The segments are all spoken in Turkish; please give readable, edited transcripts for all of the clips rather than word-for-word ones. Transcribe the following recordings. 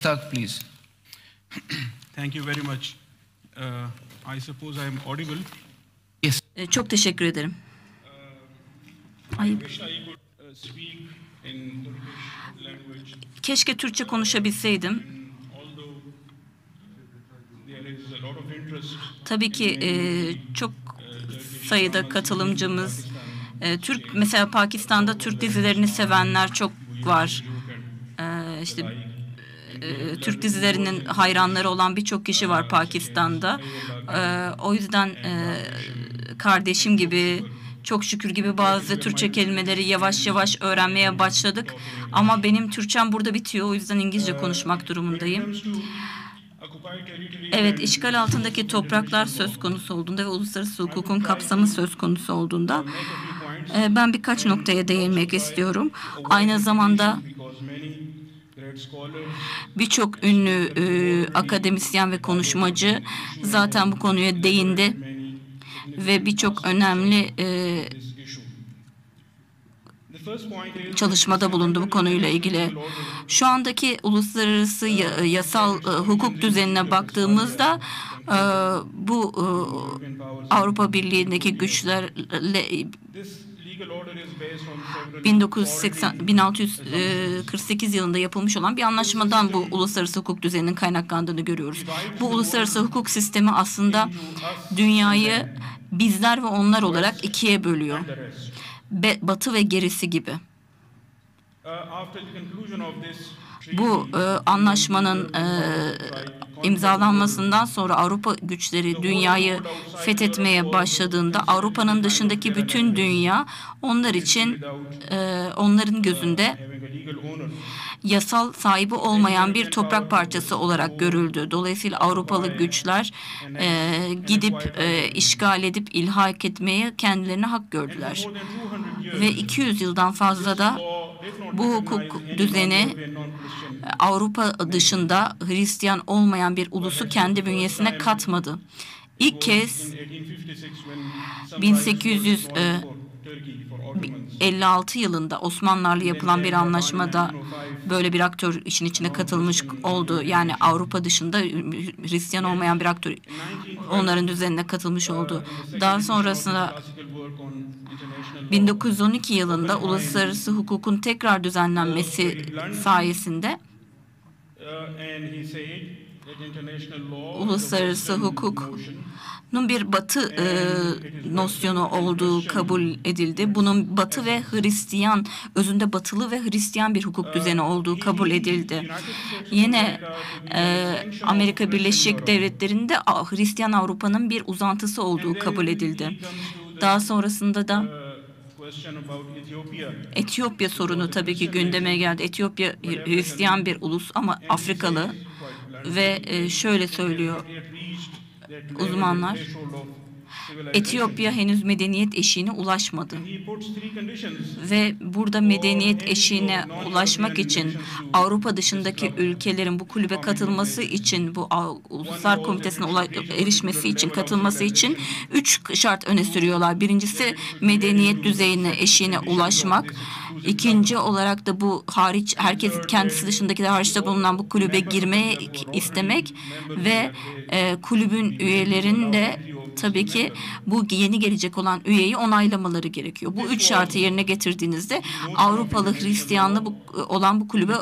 Tag, please. Thank you very much. I suppose I am audible. Yes. Çok teşekkür ederim. I wish I could speak in Turkish language. Keşke Türkçe konuşabilseydim. Although there is a lot of interest. Tabii ki çok sayıda katılımcımız, mesela Pakistan'da Türk dizilerini sevenler çok var. İşte Türk dizilerinin hayranları olan birçok kişi var Pakistan'da. O yüzden kardeşim gibi, çok şükür gibi bazı Türkçe kelimeleri yavaş yavaş öğrenmeye başladık. Ama benim Türkçem burada bitiyor. O yüzden İngilizce konuşmak durumundayım. Evet, işgal altındaki topraklar söz konusu olduğunda ve uluslararası hukukun kapsamı söz konusu olduğunda ben birkaç noktaya değinmek istiyorum. Aynı zamanda birçok ünlü akademisyen ve konuşmacı zaten bu konuya değindi ve birçok önemli çalışmada bulundu bu konuyla ilgili. Şu andaki uluslararası yasal hukuk düzenine baktığımızda bu Avrupa Birliği'ndeki güçlerle 1648 yılında yapılmış olan bir anlaşmadan bu uluslararası hukuk düzeninin kaynaklandığını görüyoruz. Bu uluslararası hukuk sistemi aslında dünyayı bizler ve onlar olarak ikiye bölüyor. Batı ve gerisi gibi. Bu anlaşmanın imzalanmasından sonra Avrupa güçleri dünyayı fethetmeye başladığında Avrupa'nın dışındaki bütün dünya onlar için onların gözünde yasal sahibi olmayan bir toprak parçası olarak görüldü. Dolayısıyla Avrupalı güçler gidip işgal edip ilhak etmeye kendilerine hak gördüler. Ve 200 yıldan fazla da bu hukuk düzeni Avrupa dışında Hristiyan olmayan bir ulusu kendi bünyesine katmadı. İlk kez 1856 yılında Osmanlılarla yapılan bir anlaşmada böyle bir aktör işin içine katılmış oldu. Yani Avrupa dışında Hristiyan olmayan bir aktör onların düzenine katılmış oldu. Daha sonrasında 1912 yılında uluslararası hukukun tekrar düzenlenmesi sayesinde uluslararası hukukun bir batı nosyonu olduğu kabul edildi. Bunun batı ve Hristiyan, özünde batılı ve Hristiyan bir hukuk düzeni olduğu kabul edildi. Yine Amerika Birleşik Devletleri'nde Hristiyan Avrupa'nın bir uzantısı olduğu kabul edildi. Daha sonrasında da Etiyopya sorunu tabii ki gündeme geldi. Etiyopya Hristiyan bir ulus ama Afrikalı ve şöyle söylüyor uzmanlar, Etiyopya henüz medeniyet eşiğine ulaşmadı. Ve burada medeniyet eşiğine ulaşmak için Avrupa dışındaki ülkelerin bu kulübe katılması için, bu Uluslar Komitesi'ne erişmesi için, katılması için 3 şart öne sürüyorlar. Birincisi medeniyet düzeyine, eşiğine ulaşmak. İkinci olarak da bu hariç, herkes kendisi dışındakiler hariçte bulunan bu kulübe girmeye istemek ve kulübün üyelerinin de tabii ki bu yeni gelecek olan üyeyi onaylamaları gerekiyor. Bu 3 şartı yerine getirdiğinizde Avrupalı Hristiyanlı olan bu kulübe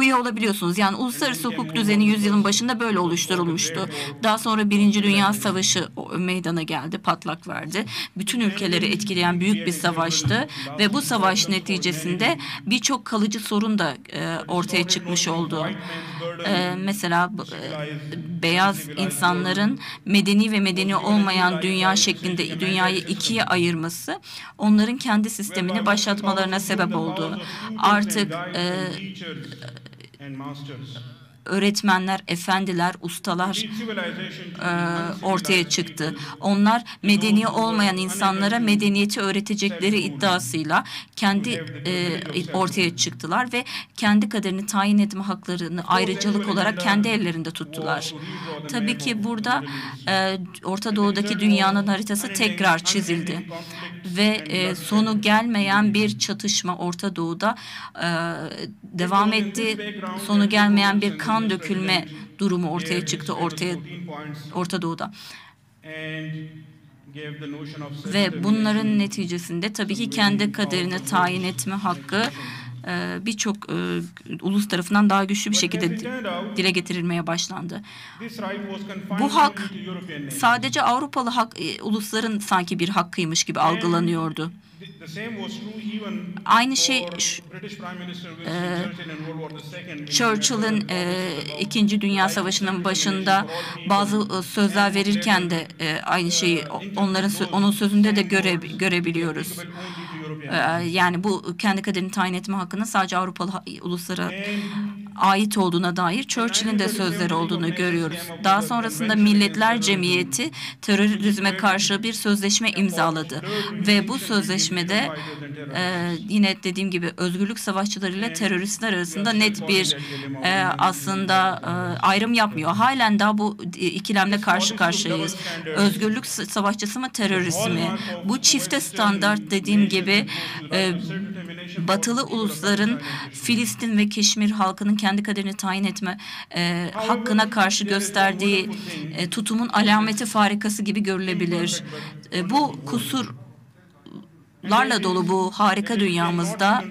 üye olabiliyorsunuz. Yani uluslararası hukuk düzeni yüzyılın başında böyle oluşturulmuştu. Daha sonra Birinci Dünya Savaşı meydana geldi, patlak verdi. Bütün ülkeleri etkileyen büyük bir savaştı ve bu savaş neticesinde birçok kalıcı sorun da ortaya çıkmış oldu. Mesela beyaz insanların medeni ve medeni olmayan dünya şeklinde dünyayı ikiye ayırması onların kendi sistemini başlatmalarına sebep oldu. Artık öğretmenler, efendiler, ustalar ortaya çıktı. Onlar medeni olmayan insanlara medeniyeti öğretecekleri iddiasıyla ortaya çıktılar ve kendi kaderini tayin etme haklarını ayrıcalık olarak kendi ellerinde tuttular. Tabii ki burada Orta Doğu'daki dünyanın haritası tekrar çizildi ve sonu gelmeyen bir çatışma Orta Doğu'da devam etti. Sonu gelmeyen bir kan dökülme durumu ortaya çıktı Orta Doğu'da. Ve bunların neticesinde tabii ki kendi kaderini tayin etme hakkı birçok ulus tarafından daha güçlü bir şekilde dile getirilmeye başlandı. Bu hak sadece Avrupalı ulusların sanki bir hakkıymış gibi algılanıyordu. Aynı şey Churchill'in İkinci Dünya Savaşı'nın başında bazı sözler verirken de aynı şeyi onun sözünde de görebiliyoruz. Yani bu kendi kaderini tayin etme hakkının sadece Avrupalı uluslara ait olduğuna dair Churchill'in de sözleri olduğunu görüyoruz. Daha sonrasında Milletler Cemiyeti terörizme karşı bir sözleşme imzaladı ve bu sözleşmede yine dediğim gibi özgürlük savaşçıları ile teröristler arasında net bir aslında ayrım yapmıyor. Halen daha bu ikilemle karşı karşıyayız. Özgürlük savaşçısı mı, terörist mi? Bu çifte standart dediğim gibi Batılı ulusların Filistin ve Keşmir halkının kendi kaderini tayin etme hakkına karşı gösterdiği tutumun alameti farikası gibi görülebilir. Bu kusurlarla dolu bu harika dünyamızda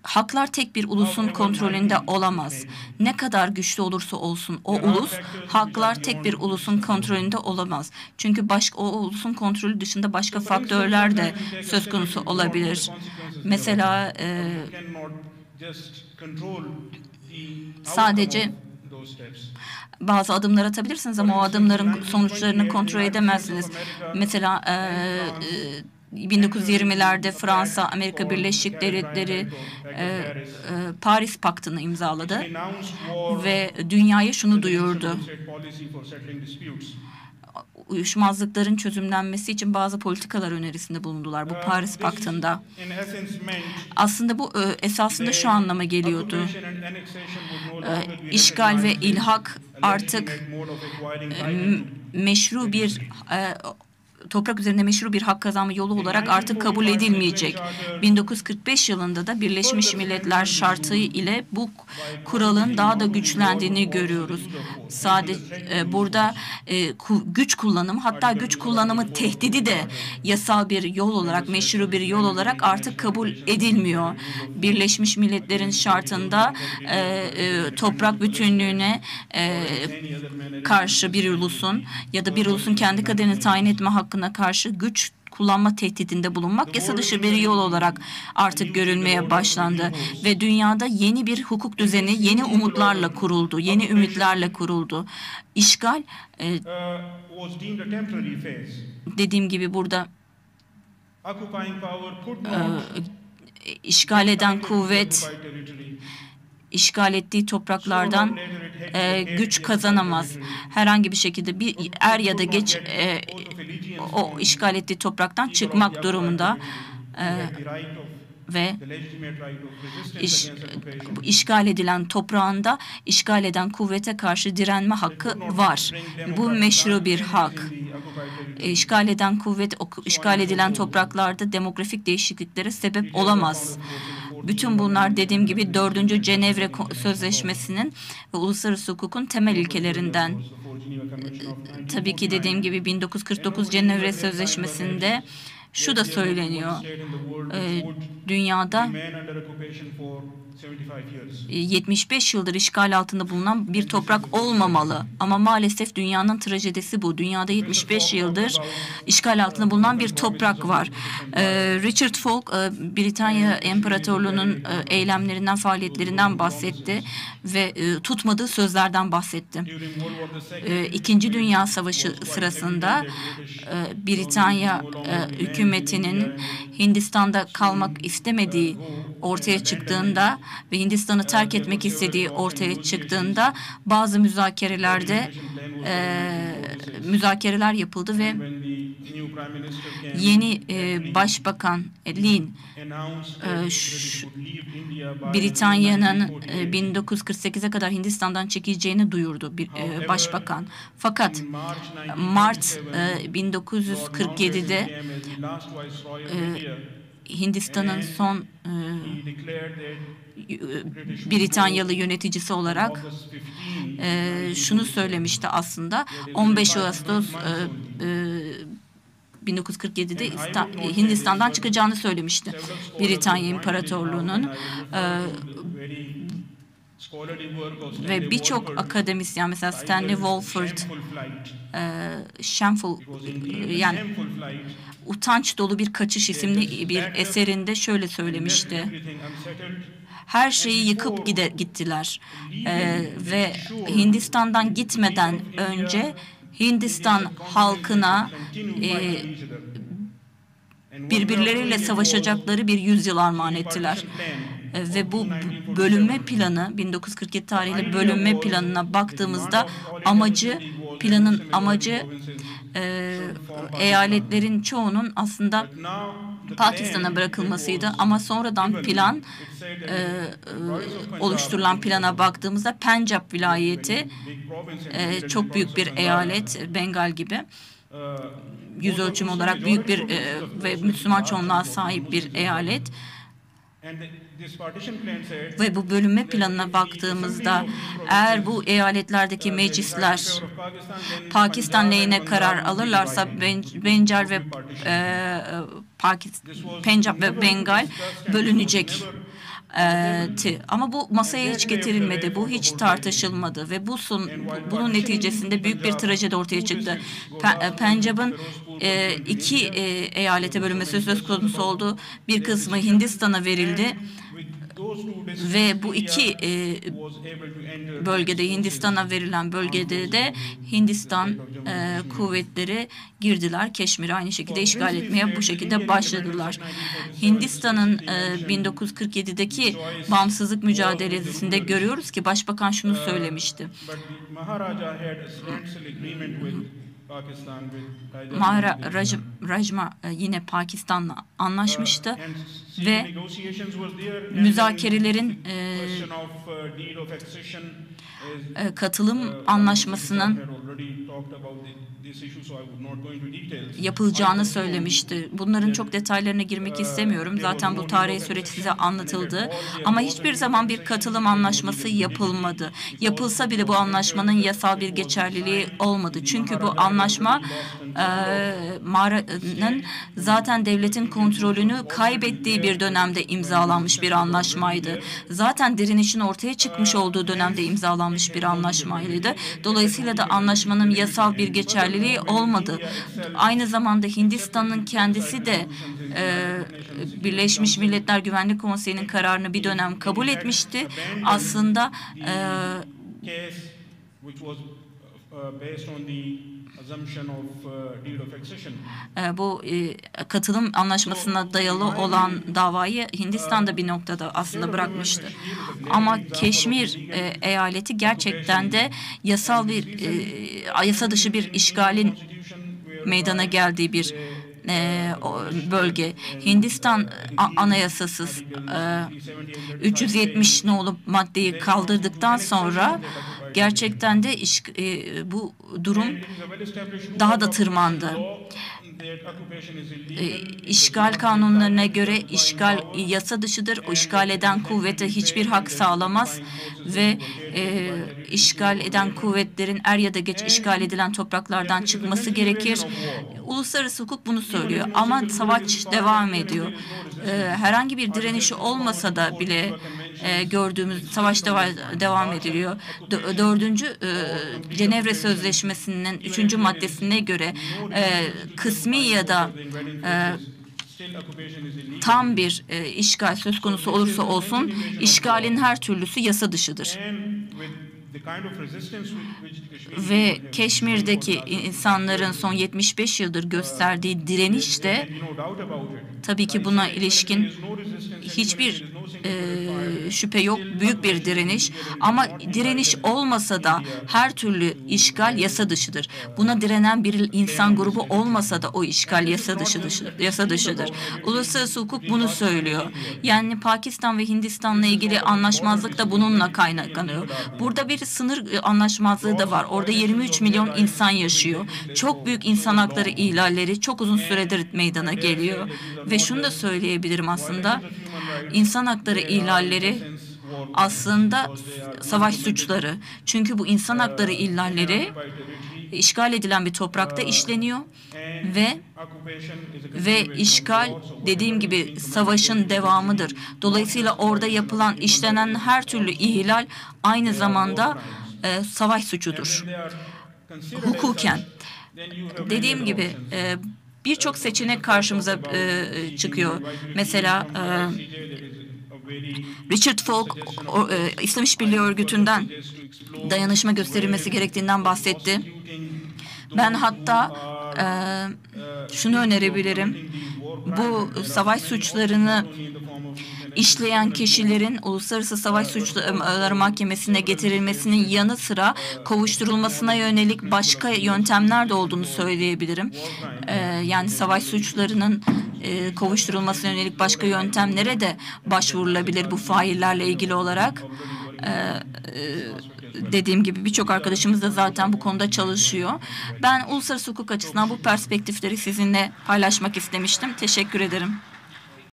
haklar tek bir ulusun kontrolünde olamaz. Ne kadar güçlü olursa olsun o ulus, haklar tek bir ulusun kontrolünde olamaz. Çünkü o ulusun kontrolü dışında başka faktörler de söz konusu olabilir. Mesela sadece bazı adımlar atabilirsiniz ama o adımların sonuçlarını kontrol edemezsiniz. Mesela 1920'lerde Fransa, Amerika Birleşik Devletleri Paris Paktı'nı imzaladı ve dünyaya şunu duyurdu: uyuşmazlıkların çözümlenmesi için bazı politikalar önerisinde bulundular bu Paris Paktı'nda. Aslında bu esasında şu anlama geliyordu: işgal ve ilhak artık meşru bir toprak üzerinde meşru bir hak kazanma yolu olarak artık kabul edilmeyecek. 1945 yılında da Birleşmiş Milletler Şartı ile bu kuralın daha da güçlendiğini görüyoruz. Sadece burada güç kullanımı, hatta güç kullanımı tehdidi de yasal bir yol olarak, meşru bir yol olarak artık kabul edilmiyor. Birleşmiş Milletler'in şartında toprak bütünlüğüne karşı bir ulusun ya da bir ulusun kendi kaderini tayin etme hakkına karşı güç kullanma tehdidinde bulunmak yasa dışı bir yol olarak artık görülmeye başlandı ve dünyada yeni bir hukuk düzeni yeni umutlarla kuruldu, yeni ümitlerle kuruldu. İşgal dediğim gibi burada işgal eden kuvvet işgal ettiği topraklardan güç kazanamaz. Herhangi bir şekilde bir er ya da geç o işgal ettiği topraktan çıkmak durumunda ve işgal edilen toprağında işgal eden kuvvete karşı direnme hakkı var. Bu meşru bir hak. İşgal eden kuvvet işgal edilen topraklarda demografik değişikliklere sebep olamaz. Bütün bunlar dediğim gibi 4. Cenevre Sözleşmesi'nin ve uluslararası hukukun temel ilkelerinden. Tabii ki dediğim gibi 1949 Cenevre Sözleşmesi'nde şu da söyleniyor: dünyada 75 yıldır işgal altında bulunan bir toprak olmamalı. Ama maalesef dünyanın trajedisi bu. Dünyada 75 yıldır işgal altında bulunan bir toprak var. Richard Falk, Britanya İmparatorluğu'nun eylemlerinden, faaliyetlerinden bahsetti ve tutmadığı sözlerden bahsetti. İkinci Dünya Savaşı sırasında Britanya hükümetinin Hindistan'da kalmak istemediği ortaya çıktığında ve Hindistan'ı terk etmek istediği ortaya çıktığında bazı müzakereler yapıldı ve yeni Başbakan Lin Britanya'nın 1948'e kadar Hindistan'dan çekileceğini duyurdu bir başbakan. Fakat Mart 1947'de Hindistan'ın son Britanyalı yöneticisi olarak şunu söylemişti aslında. 15 Ağustos 1947'de Hindistan'dan çıkacağını söylemişti. Britanya İmparatorluğu'nun ve birçok akademisyen, mesela Stanley Wolford, Shameful, yani Utanç Dolu Bir Kaçış isimli bir eserinde şöyle söylemişti. Her şeyi yıkıp gittiler ve Hindistan'dan gitmeden önce Hindistan halkına birbirleriyle savaşacakları bir yüzyıl armağan ettiler. Ve bu bölünme planı, 1947 tarihli bölünme planına baktığımızda planın amacı eyaletlerin çoğunun aslında Pakistan'a bırakılmasıydı. Ama sonradan oluşturulan plana baktığımızda Pencap vilayeti çok büyük bir eyalet, Bengal gibi. Yüz ölçümü olarak büyük bir ve Müslüman çoğunluğa sahip bir eyalet. Ve bu bölünme planına baktığımızda eğer bu eyaletlerdeki meclisler Pakistan lehine karar alırlarsa Pencap ve Bengal bölünecek. Ama bu masaya hiç getirilmedi, bu hiç tartışılmadı ve bunun neticesinde büyük bir trajedi ortaya çıktı. Pencap'ın iki eyalete bölünmesi söz konusu oldu. Bir kısmı Hindistan'a verildi ve bu iki bölgede, Hindistan'a verilen bölgede de Hindistan kuvvetleri girdiler. Keşmir'i aynı şekilde işgal etmeye bu şekilde başladılar. Hindistan'ın 1947'deki bağımsızlık mücadelesinde görüyoruz ki Başbakan şunu söylemişti. Maharajma yine Pakistan'la anlaşmıştı ve müzakerelerin katılım anlaşmasının yapılacağını söylemişti. Bunların çok detaylarına girmek istemiyorum. Zaten bu tarihi süreç size anlatıldı. Ama hiçbir zaman bir katılım anlaşması yapılmadı. Yapılsa bile bu anlaşmanın yasal bir geçerliliği olmadı. Çünkü bu anlaşma Mahara'nın zaten devletin kontrolünü kaybettiği bir dönemde imzalanmış bir anlaşmaydı. Zaten direnişin ortaya çıkmış olduğu dönemde imzalanmış bir anlaşmaydı. Dolayısıyla da anlaşmanın yasal bir geçerliliği olmadı. Aynı zamanda Hindistan'ın kendisi de Birleşmiş Milletler Güvenlik Konseyi'nin kararını bir dönem kabul etmişti. Aslında bu katılım anlaşmasına dayalı olan davayı Hindistan'da bir noktada aslında bırakmıştı. Ama Keşmir eyaleti gerçekten de yasa dışı bir işgalin meydana geldiği bir bölge. Hindistan anayasasız 370 nolu maddeyi kaldırdıktan sonra gerçekten de bu durum daha da tırmandı. İşgal kanunlarına göre işgal yasa dışıdır. O işgal eden kuvvete hiçbir hak sağlamaz ve işgal eden kuvvetlerin er ya da geç işgal edilen topraklardan çıkması gerekir. Uluslararası hukuk bunu söylüyor ama savaş devam ediyor. Herhangi bir direnişi olmasa da bile gördüğümüz savaş devam ediliyor. 4. Cenevre Sözleşmesi'nin 3. maddesine göre kısmi ya da tam bir işgal söz konusu olursa olsun işgalin her türlüsü yasa dışıdır. Ve Keşmir'deki insanların son 75 yıldır gösterdiği direniş de tabii ki buna ilişkin hiçbir şüphe yok, büyük bir direniş. Ama direniş olmasa da her türlü işgal yasa dışıdır. Buna direnen bir insan grubu olmasa da o işgal yasa dışıdır. Uluslararası hukuk bunu söylüyor. Yani Pakistan ve Hindistan'la ilgili anlaşmazlık da bununla kaynaklanıyor. Burada bir sınır anlaşmazlığı da var. Orada 23 milyon insan yaşıyor. Çok büyük insan hakları ihlalleri çok uzun süredir meydana geliyor. Ve şunu da söyleyebilirim aslında. İnsan hakları ihlalleri aslında savaş suçları. Çünkü bu insan hakları ihlalleri işgal edilen bir toprakta işleniyor ve işgal dediğim gibi savaşın devamıdır. Dolayısıyla orada yapılan, işlenen her türlü ihlal aynı zamanda savaş suçudur. Hukuken. Dediğim gibi birçok seçenek karşımıza çıkıyor. Mesela Richard Falk, İslam İşbirliği Örgütü'nden dayanışma gösterilmesi gerektiğinden bahsetti. Ben hatta şunu önerebilirim. Bu savaş suçlarını işleyen kişilerin Uluslararası Savaş Suçları Mahkemesi'ne getirilmesinin yanı sıra kovuşturulmasına yönelik başka yöntemler de olduğunu söyleyebilirim. Yani savaş suçlarının kovuşturulmasına yönelik başka yöntemlere de başvurulabilir bu faillerle ilgili olarak. Dediğim gibi birçok arkadaşımız da zaten bu konuda çalışıyor. Ben uluslararası hukuk açısından bu perspektifleri sizinle paylaşmak istemiştim. Teşekkür ederim.